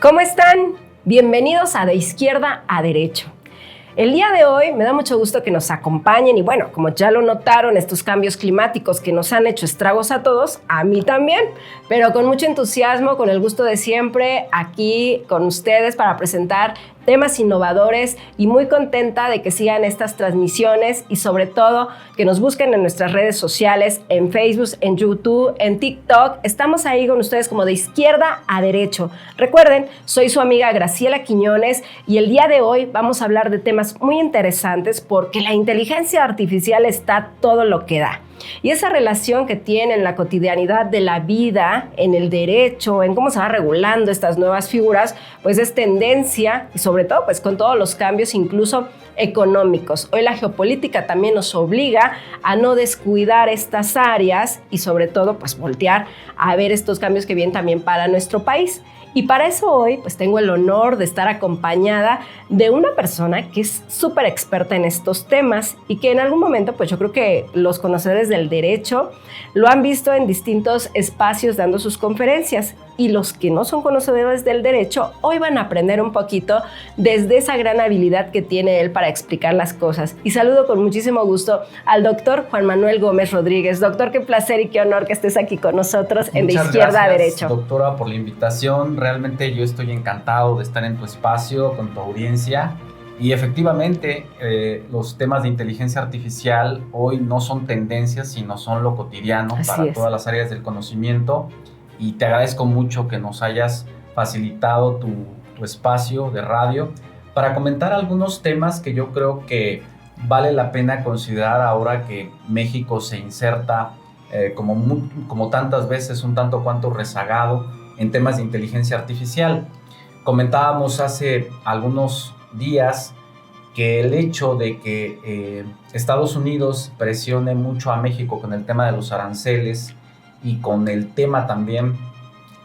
¿Cómo están? Bienvenidos a De Izquierda a Derecho. El día de hoy me da mucho gusto que nos acompañen y bueno, como ya lo notaron, estos cambios climáticos que nos han hecho estragos a todos, a mí también, pero con mucho entusiasmo, con el gusto de siempre, aquí con ustedes para presentar temas innovadores y muy contenta de que sigan estas transmisiones y sobre todo que nos busquen en nuestras redes sociales, en Facebook, en YouTube, en TikTok. Estamos ahí con ustedes como De Izquierda a Derecho. Recuerden, soy su amiga Graciela Quiñones y el día de hoy vamos a hablar de temas muy interesantes porque la inteligencia artificial está todo lo que da. Y esa relación que tiene en la cotidianidad de la vida, en el derecho, en cómo se va regulando estas nuevas figuras, pues es tendencia y sobre todo pues con todos los cambios incluso económicos. Hoy la geopolítica también nos obliga a no descuidar estas áreas y sobre todo pues voltear a ver estos cambios que vienen también para nuestro país. Y para eso hoy pues tengo el honor de estar acompañada de una persona que es súper experta en estos temas y que en algún momento pues yo creo que los conocedores del derecho lo han visto en distintos espacios dando sus conferencias y los que no son conocedores del derecho hoy van a aprender un poquito desde esa gran habilidad que tiene él para explicar las cosas. Y saludo con muchísimo gusto al doctor Juan Manuel Gómez Rodríguez. Doctor, qué placer y qué honor que estés aquí con nosotros en De Izquierda a Derecho. Doctora, por la invitación. Realmente yo estoy encantado de estar en tu espacio, con tu audiencia. Y efectivamente, los temas de inteligencia artificial hoy no son tendencias, sino son lo cotidiano para todas las áreas del conocimiento. Y te agradezco mucho que nos hayas facilitado tu espacio de radio para comentar algunos temas que yo creo que vale la pena considerar ahora que México se inserta como tantas veces un tanto cuanto rezagado en temas de inteligencia artificial. Comentábamos hace algunos días que el hecho de que Estados Unidos presione mucho a México con el tema de los aranceles y con el tema también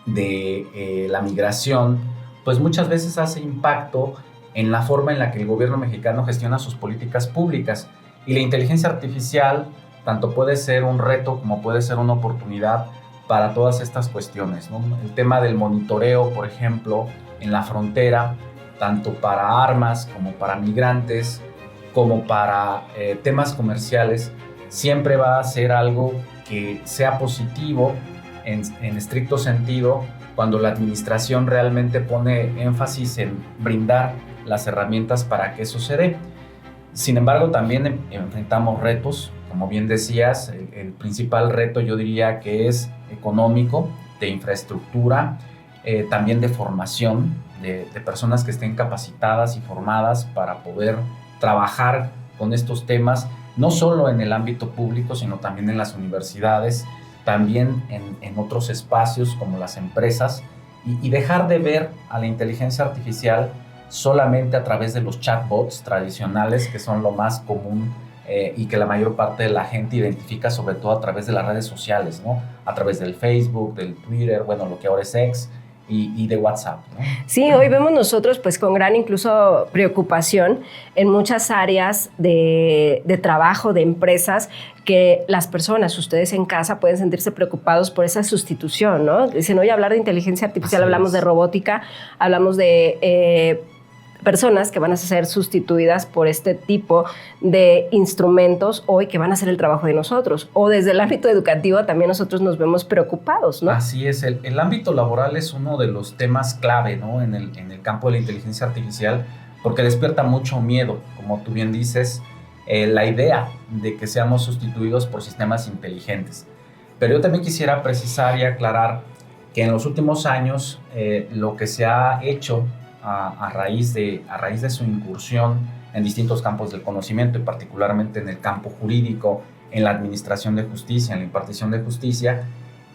de la migración, pues muchas veces hace impacto en la forma en la que el gobierno mexicano gestiona sus políticas públicas. Y la inteligencia artificial tanto puede ser un reto como puede ser una oportunidad para todas estas cuestiones, ¿no? El tema del monitoreo, por ejemplo, en la frontera, tanto para armas como para migrantes, como para temas comerciales, siempre va a ser algo que sea positivo en estricto sentido cuando la administración realmente pone énfasis en brindar las herramientas para que eso se dé. Sin embargo, también enfrentamos retos, como bien decías, el principal reto yo diría que es económico, de infraestructura, también de formación, de personas que estén capacitadas y formadas para poder trabajar con estos temas, no solo en el ámbito público, sino también en las universidades, también en otros espacios como las empresas, y dejar de ver a la inteligencia artificial solamente a través de los chatbots tradicionales, que son lo más común y que la mayor parte de la gente identifica sobre todo a través de las redes sociales, ¿no? A través del Facebook, del Twitter, bueno, lo que ahora es X, y de WhatsApp, ¿no? Sí, hoy vemos nosotros pues con gran incluso preocupación en muchas áreas de trabajo, de empresas, que las personas, ustedes en casa, pueden sentirse preocupados por esa sustitución, ¿no? Dicen, oye, hablar de inteligencia artificial, hablamos de robótica, hablamos de personas que van a ser sustituidas por este tipo de instrumentos hoy que van a hacer el trabajo de nosotros. O desde el ámbito educativo también nosotros nos vemos preocupados, ¿no? Así es, el ámbito laboral es uno de los temas clave, ¿no? en el campo de la inteligencia artificial, porque despierta mucho miedo, como tú bien dices, la idea de que seamos sustituidos por sistemas inteligentes. Pero yo también quisiera precisar y aclarar que en los últimos años lo que se ha hecho a raíz de su incursión en distintos campos del conocimiento y particularmente en el campo jurídico, en la administración de justicia, en la impartición de justicia,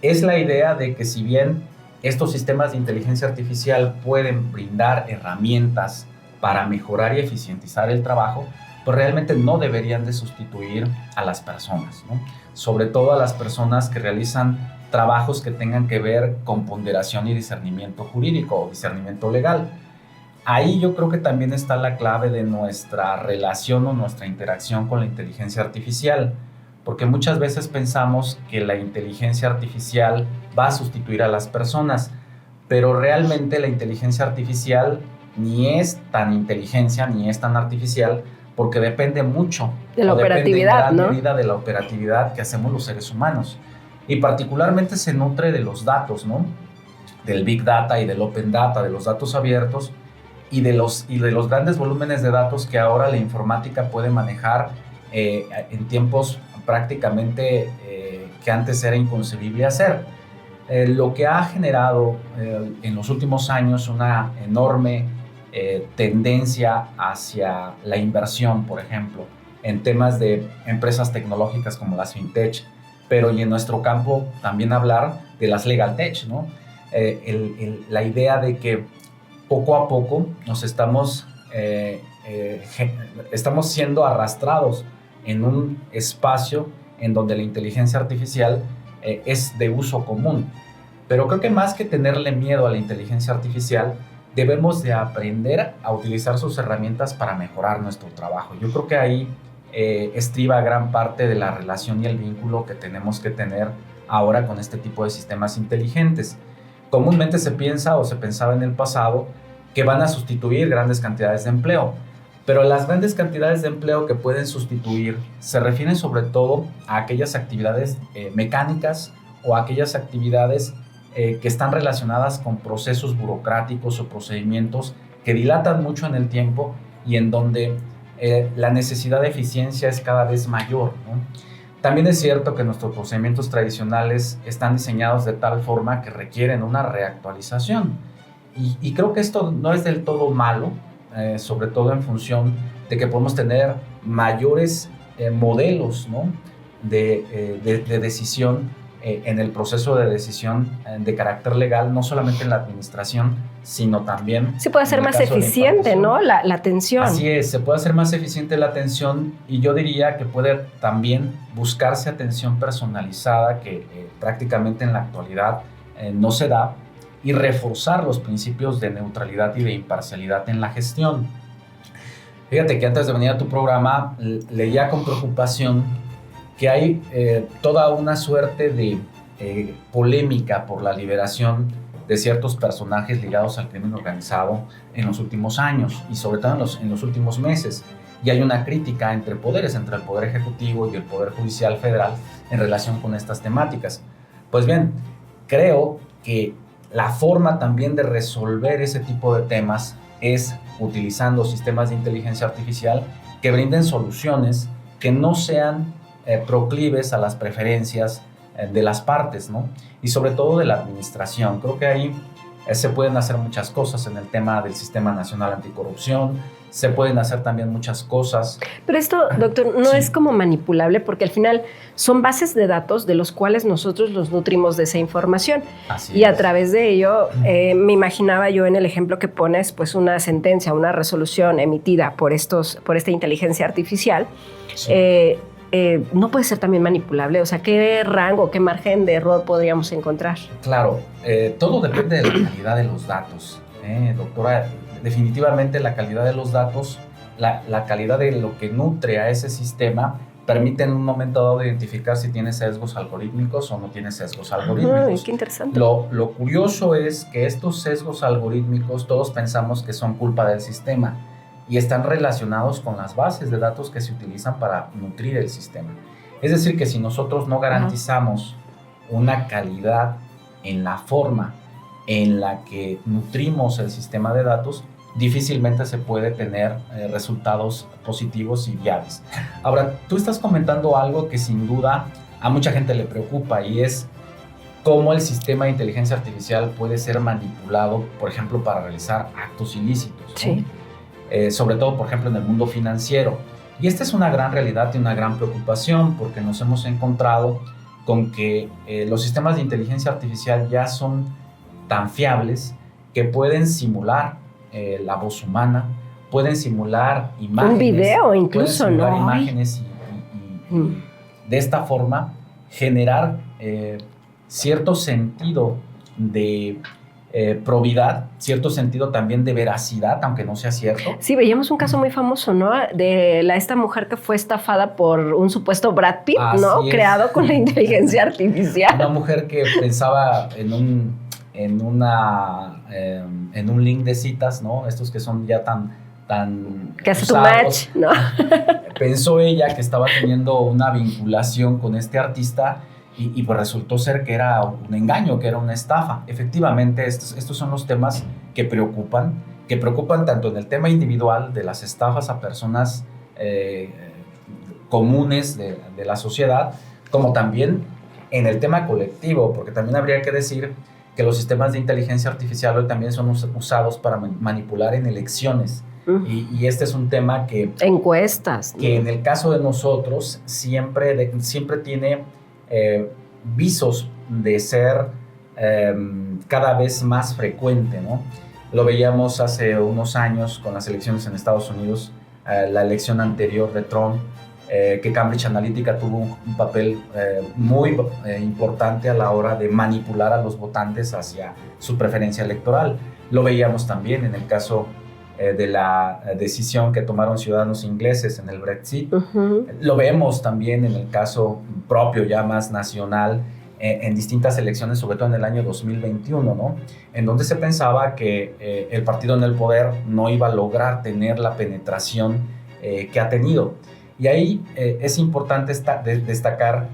es la idea de que si bien estos sistemas de inteligencia artificial pueden brindar herramientas para mejorar y eficientizar el trabajo, pues realmente no deberían de sustituir a las personas, ¿no? Sobre todo a las personas que realizan trabajos que tengan que ver con ponderación y discernimiento jurídico o discernimiento legal. Ahí yo creo que también está la clave de nuestra relación o nuestra interacción con la inteligencia artificial, porque muchas veces pensamos que la inteligencia artificial va a sustituir a las personas, pero realmente la inteligencia artificial ni es tan inteligencia ni es tan artificial, porque depende mucho de la operatividad, depende en gran ¿no? medida de la operatividad que hacemos los seres humanos. Y particularmente se nutre de los datos, ¿no? Del Big Data y del Open Data, de los datos abiertos y de los grandes volúmenes de datos que ahora la informática puede manejar en tiempos prácticamente que antes era inconcebible hacer. Lo que ha generado en los últimos años una enorme tendencia hacia la inversión, por ejemplo, en temas de empresas tecnológicas como las fintech, pero y en nuestro campo también hablar de las legal tech, ¿no? La idea de que poco a poco nos estamos siendo arrastrados en un espacio en donde la inteligencia artificial es de uso común. Pero creo que más que tenerle miedo a la inteligencia artificial, debemos de aprender a utilizar sus herramientas para mejorar nuestro trabajo. Yo creo que ahí estriba gran parte de la relación y el vínculo que tenemos que tener ahora con este tipo de sistemas inteligentes. Comúnmente se piensa o se pensaba en el pasado que van a sustituir grandes cantidades de empleo, pero las grandes cantidades de empleo que pueden sustituir se refieren sobre todo a aquellas actividades mecánicas o a aquellas actividades que están relacionadas con procesos burocráticos o procedimientos que dilatan mucho en el tiempo y en donde la necesidad de eficiencia es cada vez mayor, ¿no? También es cierto que nuestros procedimientos tradicionales están diseñados de tal forma que requieren una reactualización. Y creo que esto no es del todo malo, sobre todo en función de que podemos tener mayores modelos, ¿no? de decisión en el proceso de decisión de carácter legal, no solamente en la administración, sino también... Sí, puede ser más eficiente, ¿no? La atención. Así es, se puede hacer más eficiente la atención y yo diría que puede también buscarse atención personalizada que prácticamente en la actualidad no se da, y reforzar los principios de neutralidad y de imparcialidad en la gestión. Fíjate que antes de venir a tu programa leía con preocupación que hay toda una suerte de polémica por la liberación de ciertos personajes ligados al crimen organizado en los últimos años y sobre todo en los últimos meses. Y hay una crítica entre poderes, entre el Poder Ejecutivo y el Poder Judicial Federal en relación con estas temáticas. Pues bien, creo que la forma también de resolver ese tipo de temas es utilizando sistemas de inteligencia artificial que brinden soluciones que no sean proclives a las preferencias de las partes, ¿no? Y sobre todo de la administración. Creo que ahí se pueden hacer muchas cosas en el tema del Sistema Nacional Anticorrupción, se pueden hacer también muchas cosas. Pero esto, doctor, no es como manipulable porque al final son bases de datos de los cuales nosotros los nutrimos de esa información. Así y es. A través de ello, me imaginaba yo en el ejemplo que pones, pues una sentencia, una resolución emitida por esta inteligencia artificial, Sí. no puede ser también manipulable. O sea, ¿qué rango, qué margen de error podríamos encontrar? Claro, todo depende de la calidad de los datos, doctora. Definitivamente la calidad de los datos, la calidad de lo que nutre a ese sistema, permite en un momento dado identificar si tiene sesgos algorítmicos o no tiene sesgos algorítmicos. Ay, qué interesante. Lo curioso es que estos sesgos algorítmicos todos pensamos que son culpa del sistema y están relacionados con las bases de datos que se utilizan para nutrir el sistema. Es decir, que si nosotros no garantizamos una calidad en la forma en la que nutrimos el sistema de datos, difícilmente se puede tener resultados positivos y viables. Ahora, tú estás comentando algo que sin duda a mucha gente le preocupa y es cómo el sistema de inteligencia artificial puede ser manipulado, por ejemplo, para realizar actos ilícitos, ¿no? Sí. Sobre todo, por ejemplo, en el mundo financiero. Y esta es una gran realidad y una gran preocupación porque nos hemos encontrado con que los sistemas de inteligencia artificial ya son tan fiables que pueden simular la voz humana, pueden simular imágenes. Un video incluso, pueden simular ¿no? imágenes y de esta forma generar cierto sentido de probidad, cierto sentido también de veracidad, aunque no sea cierto. Sí, veíamos un caso muy famoso, ¿no? De esta mujer que fue estafada por un supuesto Brad Pitt, Así ¿no? es. Creado con la inteligencia artificial. Una mujer que pensaba en un en un link de citas, ¿no? Estos que son ya tan que hace tu usados. match, ¿no? Pensó ella que estaba teniendo una vinculación con este artista y pues resultó ser que era un engaño, que era una estafa. Efectivamente, estos son los temas que preocupan tanto en el tema individual de las estafas a personas comunes de la sociedad, como también en el tema colectivo, porque también habría que decir que los sistemas de inteligencia artificial hoy también son usados para manipular en elecciones. Y este es un tema que... Encuestas. Que en el caso de nosotros siempre tiene visos de ser cada vez más frecuente, ¿no? Lo veíamos hace unos años con las elecciones en Estados Unidos, la elección anterior de Trump, que Cambridge Analytica tuvo un papel muy importante a la hora de manipular a los votantes hacia su preferencia electoral. Lo veíamos también en el caso de la decisión que tomaron ciudadanos ingleses en el Brexit. Lo vemos también en el caso propio ya más nacional en distintas elecciones, sobre todo en el año 2021, ¿no? En donde se pensaba que el partido en el poder no iba a lograr tener la penetración que ha tenido. Y ahí es importante destacar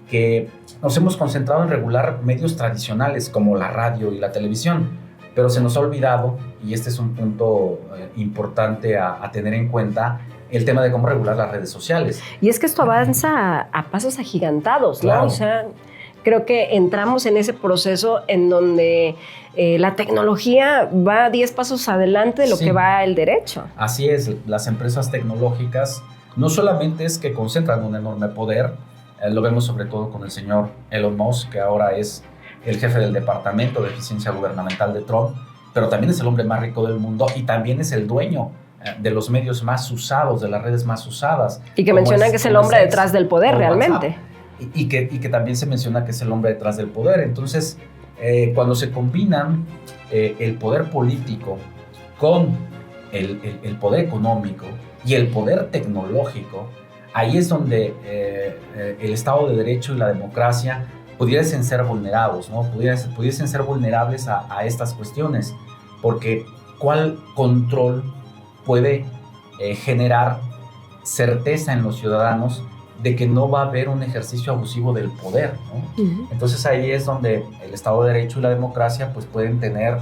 que nos hemos concentrado en regular medios tradicionales como la radio y la televisión, pero se nos ha olvidado, y este es un punto importante a tener en cuenta, el tema de cómo regular las redes sociales. Y es que esto avanza a pasos agigantados, ¿no? Claro. O sea, creo que entramos en ese proceso en donde la tecnología va 10 pasos adelante de lo que va el derecho. Así es, las empresas tecnológicas no solamente es que concentran un enorme poder, lo vemos sobre todo con el señor Elon Musk, que ahora es el jefe del Departamento de Eficiencia Gubernamental de Trump, pero también es el hombre más rico del mundo y también es el dueño de los medios más usados, de las redes más usadas. Y que mencionan que es el hombre detrás del poder realmente. Y que también se menciona que es el hombre detrás del poder. Entonces, cuando se combinan el poder político con el poder económico y el poder tecnológico, ahí es donde el Estado de Derecho y la democracia pudiesen ser vulnerados, ¿no? Pudiesen ser vulnerables a estas cuestiones, porque ¿cuál control puede generar certeza en los ciudadanos de que no va a haber un ejercicio abusivo del poder, ¿no? Entonces ahí es donde el Estado de Derecho y la democracia pues pueden tener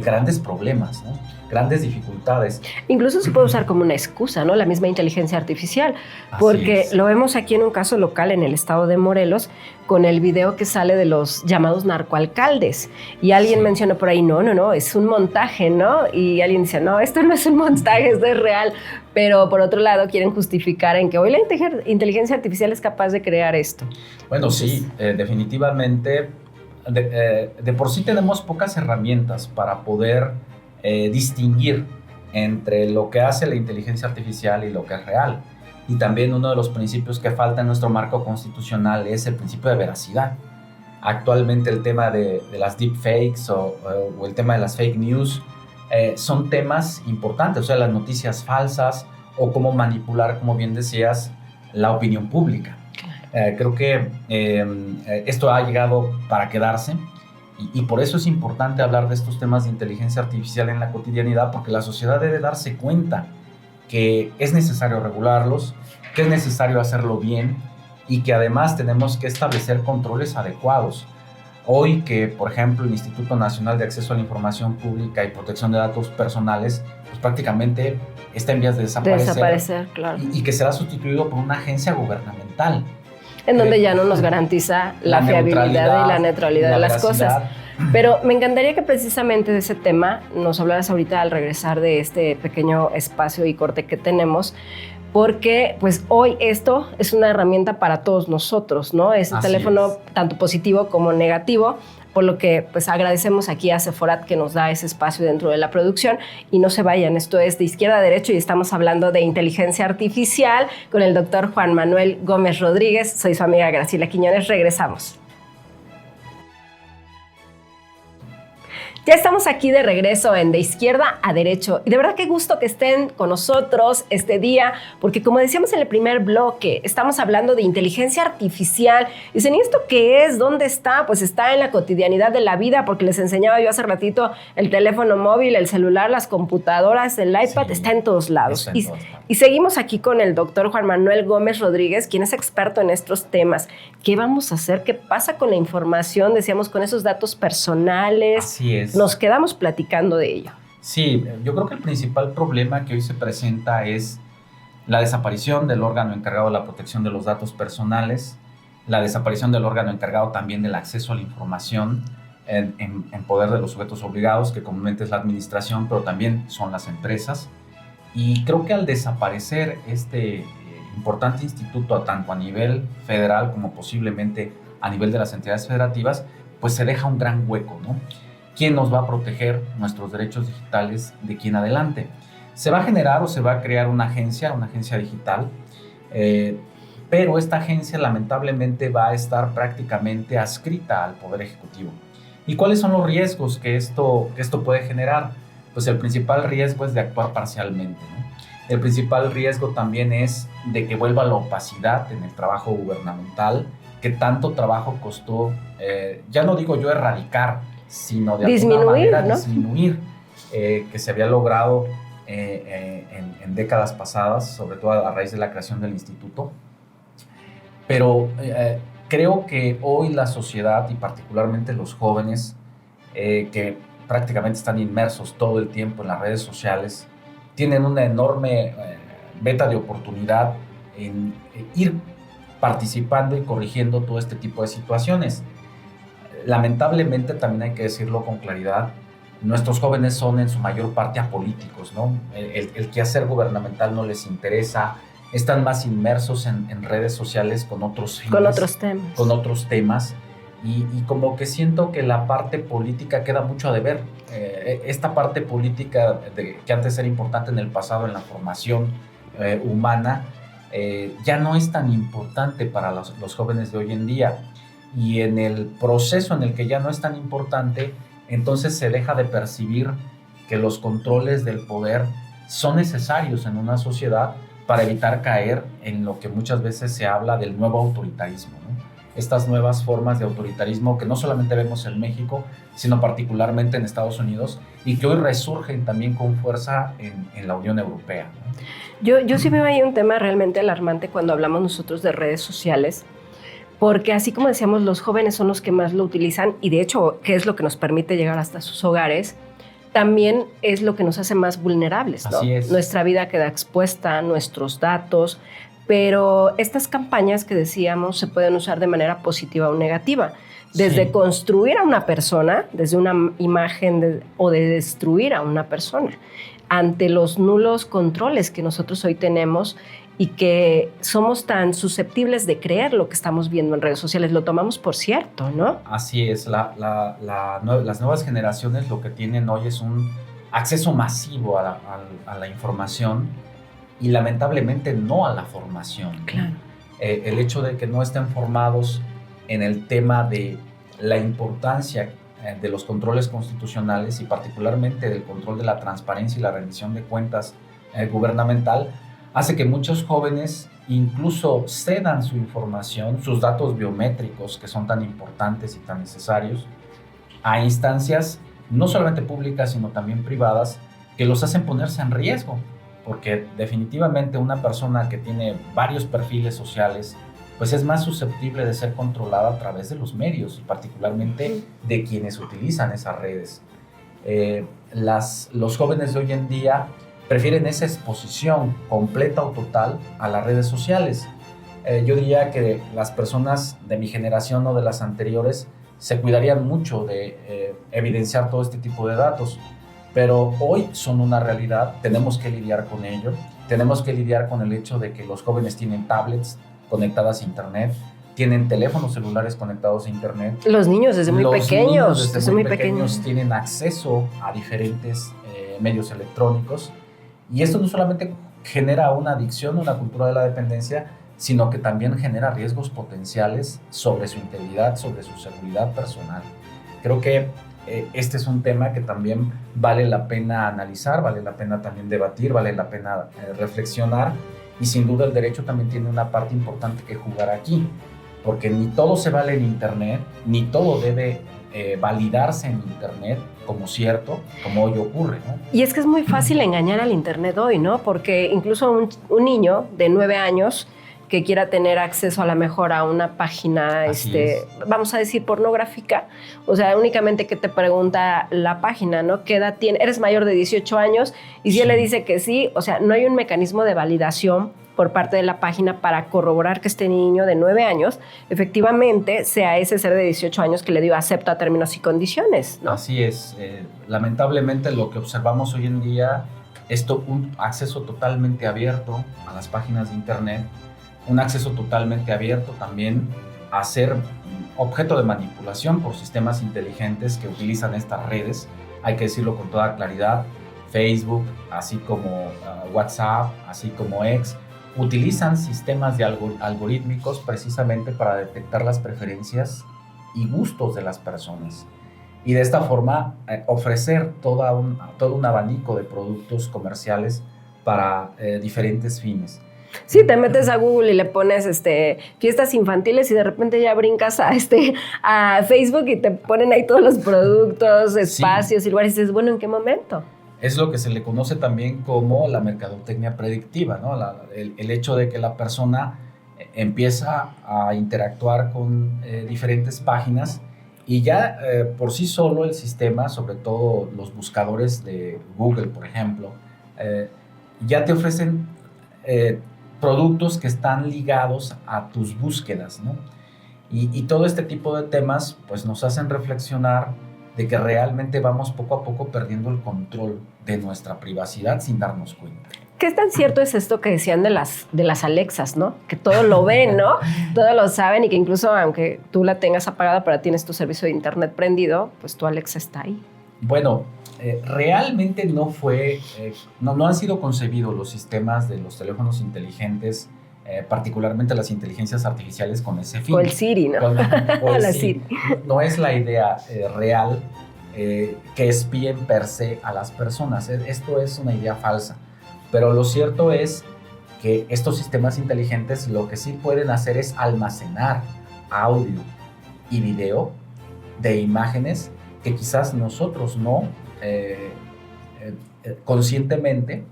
grandes problemas, ¿no? Grandes dificultades. Incluso se puede usar como una excusa, ¿no? La misma inteligencia artificial, porque lo vemos aquí en un caso local en el estado de Morelos con el video que sale de los llamados narcoalcaldes y alguien menciona por ahí, no, es un montaje, ¿no? Y alguien dice, no, esto no es un montaje, esto es real, pero por otro lado quieren justificar en que hoy la inteligencia artificial es capaz de crear esto. Bueno, entonces, sí, definitivamente de por sí tenemos pocas herramientas para poder distinguir entre lo que hace la inteligencia artificial y lo que es real. Y también uno de los principios que falta en nuestro marco constitucional es el principio de veracidad. Actualmente el tema de las deepfakes o el tema de las fake news son temas importantes, o sea, las noticias falsas o cómo manipular, como bien decías, la opinión pública. Creo que esto ha llegado para quedarse. Y por eso es importante hablar de estos temas de inteligencia artificial en la cotidianidad, porque la sociedad debe darse cuenta que es necesario regularlos, que es necesario hacerlo bien y que además tenemos que establecer controles adecuados. Hoy que, por ejemplo, el Instituto Nacional de Acceso a la Información Pública y Protección de Datos Personales, pues prácticamente está en vías de desaparecer. Claro. Y que será sustituido por una agencia gubernamental. En donde ya no nos garantiza la fiabilidad y la neutralidad de las cosas. Pero me encantaría que precisamente de ese tema nos hablaras ahorita al regresar de este pequeño espacio y corte que tenemos, porque pues hoy esto es una herramienta para todos nosotros, ¿no? Es un teléfono tanto positivo como negativo, por lo que pues agradecemos aquí a Seforat que nos da ese espacio dentro de la producción. Y no se vayan, esto es De Izquierda a Derecho y estamos hablando de inteligencia artificial con el doctor Juan Manuel Gómez Rodríguez. Soy su amiga Graciela Quiñones, regresamos. Ya estamos aquí de regreso en De Izquierda a Derecho y de verdad qué gusto que estén con nosotros este día porque como decíamos en el primer bloque, estamos hablando de inteligencia artificial. Dicen, ¿y esto qué es? ¿Dónde está? Pues está en la cotidianidad de la vida porque les enseñaba yo hace ratito el teléfono móvil, el celular, las computadoras, el iPad, sí, está en todos lados. Y seguimos aquí con el doctor Juan Manuel Gómez Rodríguez, quien es experto en estos temas. ¿Qué vamos a hacer? ¿Qué pasa con la información? Decíamos, con esos datos personales. Así es. Nos quedamos platicando de ello. Sí, yo creo que el principal problema que hoy se presenta es la desaparición del órgano encargado de la protección de los datos personales, la desaparición del órgano encargado también del acceso a la información en poder de los sujetos obligados, que comúnmente es la administración, pero también son las empresas. Y creo que al desaparecer este importante instituto, tanto a nivel federal como posiblemente a nivel de las entidades federativas, pues se deja un gran hueco, ¿no? ¿Quién nos va a proteger nuestros derechos digitales de aquí en adelante? Se va a generar o se va a crear una agencia digital, pero esta agencia lamentablemente va a estar prácticamente adscrita al Poder Ejecutivo. ¿Y cuáles son los riesgos que esto puede generar? Pues el principal riesgo es de actuar parcialmente, ¿no? El principal riesgo también es de que vuelva la opacidad en el trabajo gubernamental, que tanto trabajo costó, ya no digo yo erradicar, sino de alguna manera, ¿no? Disminuir, que se había logrado en décadas pasadas, sobre todo a raíz de la creación del instituto. Pero creo que hoy la sociedad y particularmente los jóvenes que prácticamente están inmersos todo el tiempo en las redes sociales, tienen una enorme beta de oportunidad en ir participando y corrigiendo todo este tipo de situaciones. Lamentablemente, también hay que decirlo con claridad, nuestros jóvenes son en su mayor parte apolíticos, ¿no? El quehacer gubernamental no les interesa, están más inmersos en redes sociales con otros fines, con otros temas y como que siento que la parte política queda mucho a deber. Esta parte política que antes era importante en el pasado, en la formación humana, ya no es tan importante para los jóvenes de hoy en día. Y en el proceso en el que ya no es tan importante, entonces se deja de percibir que los controles del poder son necesarios en una sociedad para evitar caer en lo que muchas veces se habla del nuevo autoritarismo, ¿no? Estas nuevas formas de autoritarismo que no solamente vemos en México, sino particularmente en Estados Unidos y que hoy resurgen también con fuerza en la Unión Europea, ¿no? Yo sí veo ahí un tema realmente alarmante cuando hablamos nosotros de redes sociales, porque así como decíamos, los jóvenes son los que más lo utilizan y de hecho, ¿qué es lo que nos permite llegar hasta sus hogares? También es lo que nos hace más vulnerables, ¿no? Así es. Nuestra vida queda expuesta, nuestros datos, pero estas campañas que decíamos se pueden usar de manera positiva o negativa. Desde construir a una persona, desde una imagen o de destruir a una persona, ante los nulos controles que nosotros hoy tenemos y que somos tan susceptibles de creer lo que estamos viendo en redes sociales. Lo tomamos por cierto, ¿no? Así es. Las nuevas generaciones lo que tienen hoy es un acceso masivo a la información y lamentablemente no a la formación. Claro. El hecho de que no estén formados en el tema de la importancia de los controles constitucionales y particularmente del control de la transparencia y la rendición de cuentas gubernamental, hace que muchos jóvenes incluso cedan su información, sus datos biométricos que son tan importantes y tan necesarios, a instancias no solamente públicas sino también privadas que los hacen ponerse en riesgo, porque definitivamente una persona que tiene varios perfiles sociales pues es más susceptible de ser controlada a través de los medios y particularmente de quienes utilizan esas redes. Los jóvenes de hoy en día prefieren esa exposición completa o total a las redes sociales. Yo diría que las personas de mi generación o de las anteriores se cuidarían mucho de evidenciar todo este tipo de datos, pero hoy son una realidad, tenemos que lidiar con ello, tenemos que lidiar con el hecho de que los jóvenes tienen tablets conectadas a internet, tienen teléfonos celulares conectados a internet. Los niños desde muy pequeños, desde muy pequeños tienen acceso a diferentes medios electrónicos. Y esto no solamente genera una adicción, una cultura de la dependencia, sino que también genera riesgos potenciales sobre su integridad, sobre su seguridad personal. Creo que este es un tema que también vale la pena analizar, vale la pena también debatir, vale la pena reflexionar, y sin duda el derecho también tiene una parte importante que jugar aquí, porque ni todo se vale en Internet, ni todo debe validarse en Internet como cierto, como hoy ocurre, ¿no? Y es que es muy fácil engañar al Internet hoy, ¿no? Porque incluso un niño de 9 años que quiera tener acceso a lo mejor a una página, vamos a decir, pornográfica, o sea, únicamente que te pregunta la página, ¿no? ¿Qué edad tiene? ¿Eres mayor de 18 años? Y si él le dice que sí, o sea, no hay un mecanismo de validación por parte de la página para corroborar que este niño de 9 años efectivamente sea ese ser de 18 años que le dio acepto a términos y condiciones, ¿no? Así es. Lamentablemente lo que observamos hoy en día es un acceso totalmente abierto a las páginas de Internet, un acceso totalmente abierto también a ser objeto de manipulación por sistemas inteligentes que utilizan estas redes. Hay que decirlo con toda claridad, Facebook, así como WhatsApp, así como X, utilizan sistemas de algorítmicos precisamente para detectar las preferencias y gustos de las personas. Y de esta forma ofrecer todo un abanico de productos comerciales para diferentes fines. Sí, te metes a Google y le pones fiestas infantiles y de repente ya brincas a Facebook y te ponen ahí todos los productos, espacios y lugares y dices, bueno, ¿en qué momento? Es lo que se le conoce también como la mercadotecnia predictiva, ¿no? El hecho de que la persona empieza a interactuar con diferentes páginas y ya por sí solo el sistema, sobre todo los buscadores de Google, por ejemplo, ya te ofrecen productos que están ligados a tus búsquedas, ¿no? Y todo este tipo de temas pues nos hacen reflexionar de que realmente vamos poco a poco perdiendo el control de nuestra privacidad sin darnos cuenta. ¿Qué tan cierto es esto que decían de las Alexas, ¿no? Que todo lo ven, ¿no? Todo lo saben y que incluso aunque tú la tengas apagada, pero tienes tu servicio de Internet prendido, pues tu Alexa está ahí. Bueno, realmente no han sido concebidos los sistemas de los teléfonos inteligentes, particularmente las inteligencias artificiales con ese fin. O el Siri, ¿no? O el la Siri. No es la idea real que espíen per se a las personas. Esto es una idea falsa. Pero lo cierto es que estos sistemas inteligentes lo que sí pueden hacer es almacenar audio y video de imágenes que quizás nosotros no conscientemente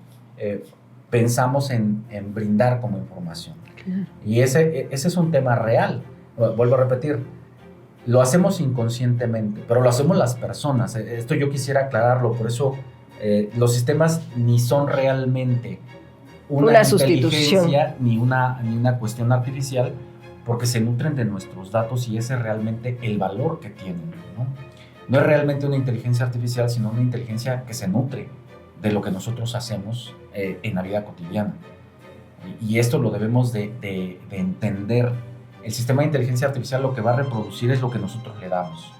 pensamos en brindar como información. Claro. Y ese es un tema real. Vuelvo a repetir, lo hacemos inconscientemente, pero lo hacemos las personas. Esto yo quisiera aclararlo, por eso los sistemas ni son realmente una sustitución ni una cuestión artificial, porque se nutren de nuestros datos y ese es realmente el valor que tienen, ¿no? No es realmente una inteligencia artificial, sino una inteligencia que se nutre de lo que nosotros hacemos en la vida cotidiana. Y esto lo debemos de entender. El sistema de inteligencia artificial lo que va a reproducir es lo que nosotros le damos.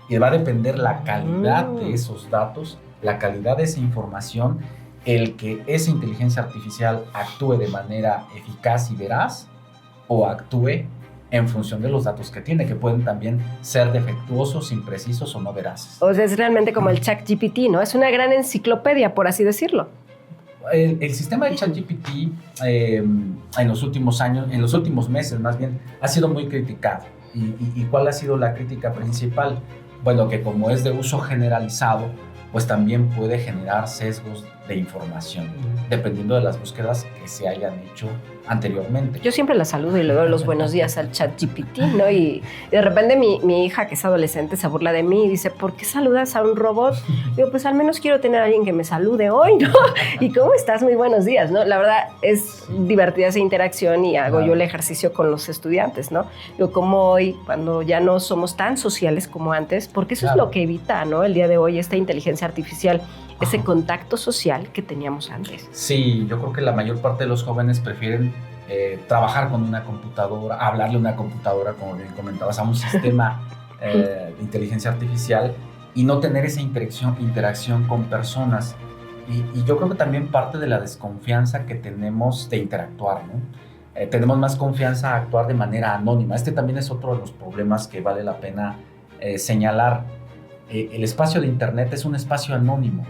Y va a depender la calidad de esos datos, la calidad de esa información, el que esa inteligencia artificial actúe de manera eficaz y veraz o actúe en función de los datos que tiene, que pueden también ser defectuosos, imprecisos o no veraces. O sea, es realmente como el ChatGPT, ¿no? Es una gran enciclopedia, por así decirlo. El sistema de ChatGPT en los últimos años, en los últimos meses más bien, ha sido muy criticado. ¿Y cuál ha sido la crítica principal? Bueno, que como es de uso generalizado, pues también puede generar sesgos de información, dependiendo de las búsquedas que se hayan hecho anteriormente. Yo siempre la saludo y le doy los buenos días al ChatGPT, ¿no? Y de repente mi hija, que es adolescente, se burla de mí y dice, ¿por qué saludas a un robot? Digo, pues al menos quiero tener a alguien que me salude hoy, ¿no? ¿Y cómo estás? Muy buenos días, ¿no? La verdad es divertida esa interacción y hago yo el ejercicio con los estudiantes, ¿no? Digo, como hoy, cuando ya no somos tan sociales como antes, porque eso es lo que evita, ¿no? El día de hoy, esta inteligencia artificial, ese contacto social que teníamos antes. Sí, yo creo que la mayor parte de los jóvenes prefieren trabajar con una computadora, hablarle a una computadora, como bien comentabas, a un sistema de inteligencia artificial y no tener esa interacción con personas. Y yo creo que también parte de la desconfianza que tenemos de interactuar, ¿no? Tenemos más confianza a actuar de manera anónima. Este también es otro de los problemas que vale la pena señalar. el espacio de Internet es un espacio anónimo.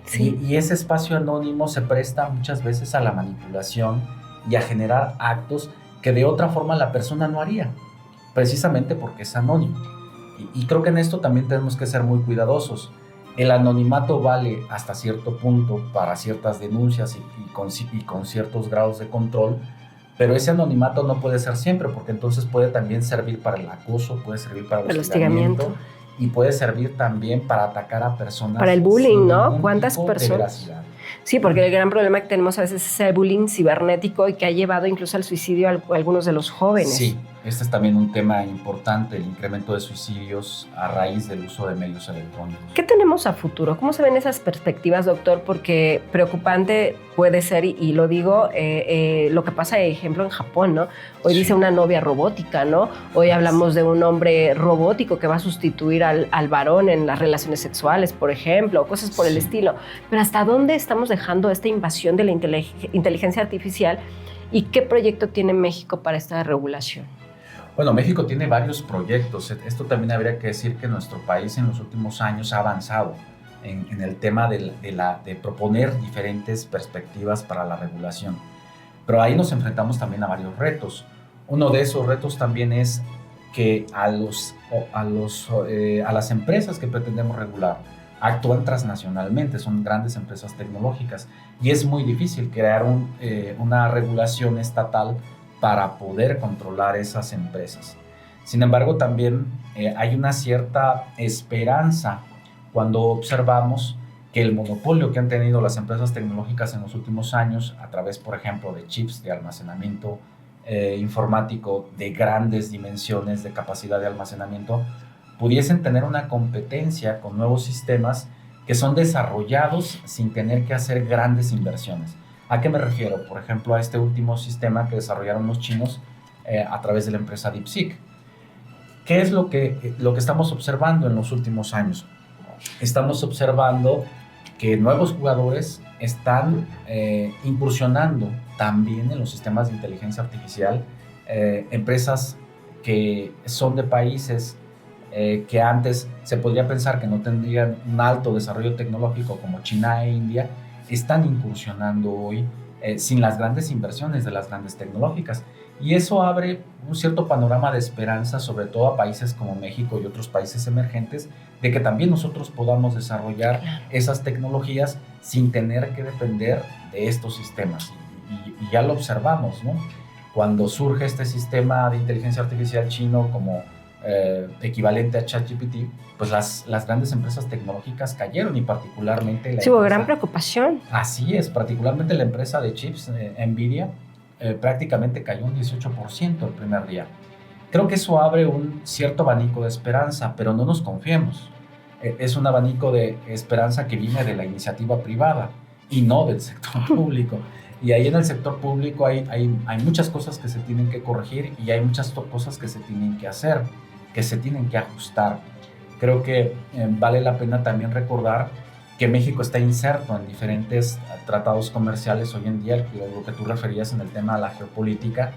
Sí. Y ese espacio anónimo se presta muchas veces a la manipulación y a generar actos que de otra forma la persona no haría, precisamente porque es anónimo. Y creo que en esto también tenemos que ser muy cuidadosos. El anonimato vale hasta cierto punto para ciertas denuncias y con ciertos grados de control, pero ese anonimato no puede ser siempre, porque entonces puede también servir para el acoso, puede servir para el hostigamiento y puede servir también para atacar a personas. Para el bullying, ¿no? ¿Cuántas personas? Sí, porque el gran problema que tenemos a veces es el bullying cibernético y que ha llevado incluso al suicidio a algunos de los jóvenes. Sí, este es también un tema importante, el incremento de suicidios a raíz del uso de medios electrónicos. ¿Qué tenemos a futuro? ¿Cómo se ven esas perspectivas, doctor? Porque preocupante puede ser, y lo digo, lo que pasa, por ejemplo, en Japón, ¿no? Hoy dice una novia robótica, ¿no? Hoy hablamos de un hombre robótico que va a sustituir al varón en las relaciones sexuales, por ejemplo, cosas por el estilo. Pero ¿hasta dónde estamos dejando esta invasión de la inteligencia artificial y qué proyecto tiene México para esta regulación? Bueno, México tiene varios proyectos. Esto también habría que decir que nuestro país en los últimos años ha avanzado en el tema de proponer diferentes perspectivas para la regulación. Pero ahí nos enfrentamos también a varios retos. Uno de esos retos también es que a las empresas que pretendemos regular actúan transnacionalmente, son grandes empresas tecnológicas y es muy difícil crear una regulación estatal para poder controlar esas empresas. Sin embargo, también hay una cierta esperanza cuando observamos que el monopolio que han tenido las empresas tecnológicas en los últimos años, a través, por ejemplo, de chips de almacenamiento informático de grandes dimensiones de capacidad de almacenamiento, pudiesen tener una competencia con nuevos sistemas que son desarrollados sin tener que hacer grandes inversiones. ¿A qué me refiero? Por ejemplo, a este último sistema que desarrollaron los chinos a través de la empresa DeepSeek. ¿Qué es lo que estamos observando en los últimos años? Estamos observando que nuevos jugadores están incursionando también en los sistemas de inteligencia artificial, empresas que son de países que antes se podría pensar que no tendrían un alto desarrollo tecnológico como China e India, están incursionando hoy sin las grandes inversiones de las grandes tecnológicas. Y eso abre un cierto panorama de esperanza, sobre todo a países como México y otros países emergentes, de que también nosotros podamos desarrollar esas tecnologías sin tener que depender de estos sistemas. Y ya lo observamos, ¿no? Cuando surge este sistema de inteligencia artificial chino como equivalente a ChatGPT, pues las grandes empresas tecnológicas cayeron y particularmente sí, hubo gran preocupación. Así es, particularmente la empresa de chips, Nvidia, prácticamente cayó un 18% el primer día. Creo que eso abre un cierto abanico de esperanza, pero no nos confiemos. Es un abanico de esperanza que viene de la iniciativa privada y no del sector público. Y ahí en el sector público hay muchas cosas que se tienen que corregir y hay muchas cosas que se tienen que hacer, que se tienen que ajustar. Creo que vale la pena también recordar que México está inserto en diferentes tratados comerciales hoy en día, lo que tú referías en el tema de la geopolítica,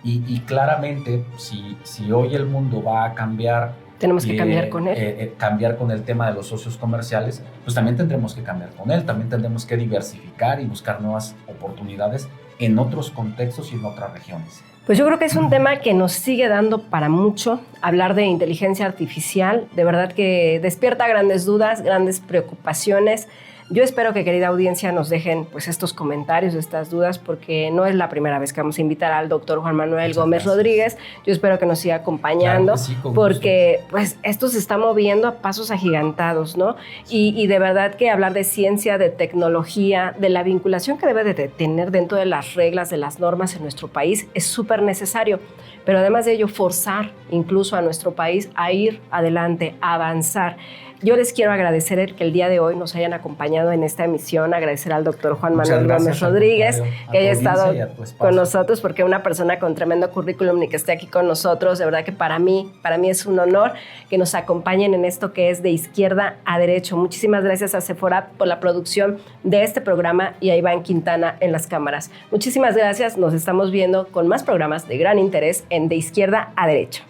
y claramente si hoy el mundo va a cambiar, tenemos que cambiar con él. Cambiar con el tema de los socios comerciales, pues también tendremos que cambiar con él, también tendremos que diversificar y buscar nuevas oportunidades en otros contextos y en otras regiones. Pues yo creo que es un tema que nos sigue dando para mucho. Hablar de inteligencia artificial, de verdad que despierta grandes dudas, grandes preocupaciones. Yo espero que, querida audiencia, nos dejen pues estos comentarios, estas dudas, porque no es la primera vez que vamos a invitar al doctor Juan Manuel Gómez Rodríguez. Yo espero que nos siga acompañando, claro que sí, porque pues esto se está moviendo a pasos agigantados, ¿no? Y de verdad que hablar de ciencia, de tecnología, de la vinculación que debe de tener dentro de las reglas, de las normas en nuestro país es súper necesario. Pero además de ello, forzar incluso a nuestro país a ir adelante, a avanzar. Yo les quiero agradecer que el día de hoy nos hayan acompañado en esta emisión, agradecer al doctor Juan Manuel Gómez Rodríguez que haya estado con nosotros, porque una persona con tremendo currículum y que esté aquí con nosotros, de verdad que para mí es un honor que nos acompañen en esto que es De Izquierda a Derecho. Muchísimas gracias a Sephora por la producción de este programa y a Iván Quintana en las cámaras. Muchísimas gracias, nos estamos viendo con más programas de gran interés en De Izquierda a Derecho.